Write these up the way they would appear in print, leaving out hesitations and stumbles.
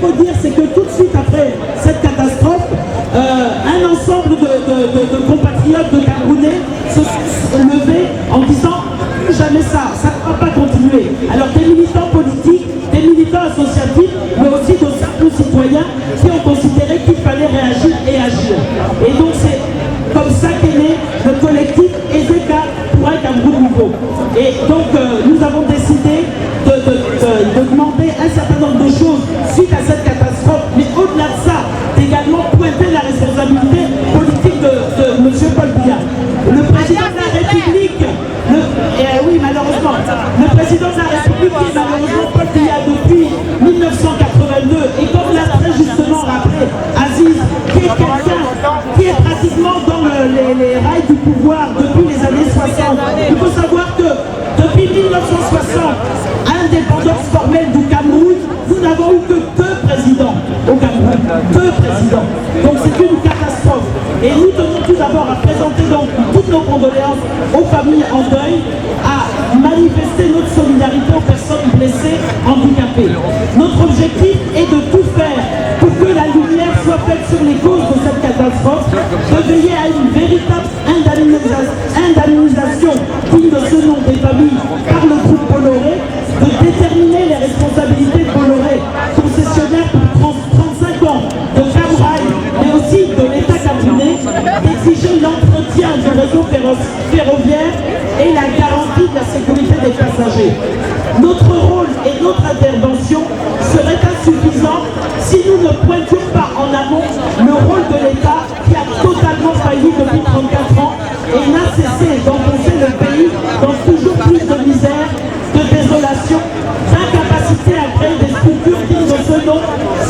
faut dire, c'est que tout de suite après cette catastrophe, un ensemble de compatriotes de Camerounais se sont levés en disant jamais ça ne va pas continuer. Alors des militants politiques, des militants associatifs, mais aussi de simples citoyens qui ont considéré qu'il fallait réagir et agir. Et donc c'est comme ça qu'est né le collectif EZECA pour un Cameroun nouveau. Et donc nous avons décidé de demander un certain nombre de choses suite à cette catastrophe, mais au-delà de ça, d'également pointer la responsabilité politique de M. Paul Biya. Le président de la République, oui malheureusement, le président de la République est malheureusement Paul Biya depuis 1982, et comme l'a très justement rappelé Aziz, qui est quelqu'un qui est pratiquement dans les rails du pouvoir depuis les années 60. Il faut savoir que depuis 1960, indépendance formelle du Cameroun, nous n'avons eu que 2 présidents au Cameroun. 2 présidents. Donc c'est une catastrophe. Et nous tenons tout d'abord à présenter donc toutes nos condoléances aux familles en deuil, à manifester notre solidarité aux personnes blessées, handicapées. Notre objectif est de tout faire pour que la lumière soit faite sur les causes de cette catastrophe, de veiller à une véritable indemnisation digne de ce nom des familles par le groupe Bolloré, de déterminer les responsabilités de Bolloré, concessionnaire pour 35 ans de Camrail, mais aussi de l'État camerounais, d'exiger l'entretien du réseau ferroviaire et la garantie de la sécurité des passagers. Notre rôle et notre intervention seraient insuffisants si nous ne pointions pas en amont le rôle de l'État qui a totalement failli depuis 34 ans et n'a cessé d'enfoncer le pays dans toujours plus de misère, de désolation, d'incapacité à créer des structures dignes de ce nom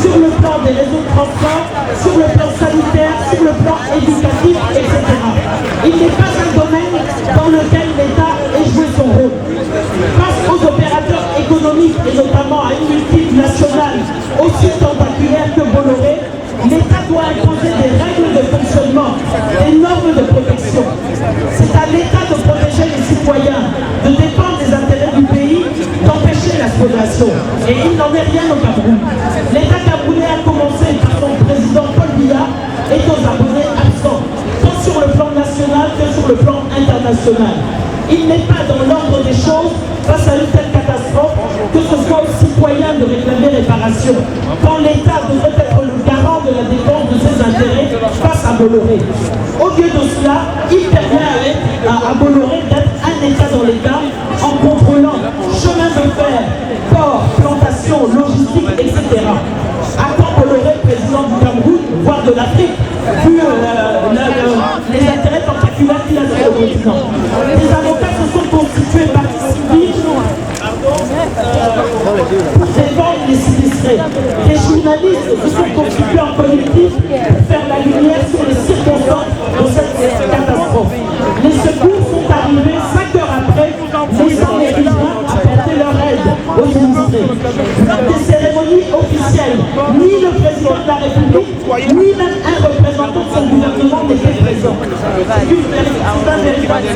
sur le plan des réseaux de transport, sur le plan sanitaire, sur le plan éducatif, etc. Il n'est pas un domaine dans lequel l'État ait joué son rôle. Face aux opérateurs économiques et notamment à une multinationale aussi tentaculaire que Bolloré, l'État doit imposer des règles de fonctionnement, des normes de protection. C'est à l'État de protéger les citoyens, de défendre les intérêts du pays, d'empêcher la spoliation. Et il n'en est rien au Cameroun. L'État camerounais a commencé par son président Paul Biya et aux abonnés absents, tant sur le plan national que sur le plan international. Il n'est pas dans l'ordre des choses, face à une telle catastrophe, que ce soit aux citoyens de réclamer réparation, quand l'État devrait être le garant de la défense de ses intérêts face à Bolloré. Au lieu de cela, il permet à Bolloré d'être un État dans l'État en contrôlant chemin de fer, port, plantation, logistique, etc. À quand Bolloré, président du Cameroun, voire de l'Afrique, vu les intérêts tentaculaires qu'il a sur le continent. Les avocats se sont constitués partie civile pour défendre les sinistrés. Les journalistes se sont constitués en collectif pour faire la lumière sur les circonstances de cette catastrophe. Les secours sont arrivés 5 heures après, laissant les riverains apporter leur aide aux sinistrés. Lors des cérémonies officielles, ni le président de la République, ni même un représentant de son gouvernement n'était présent. C'est un véritable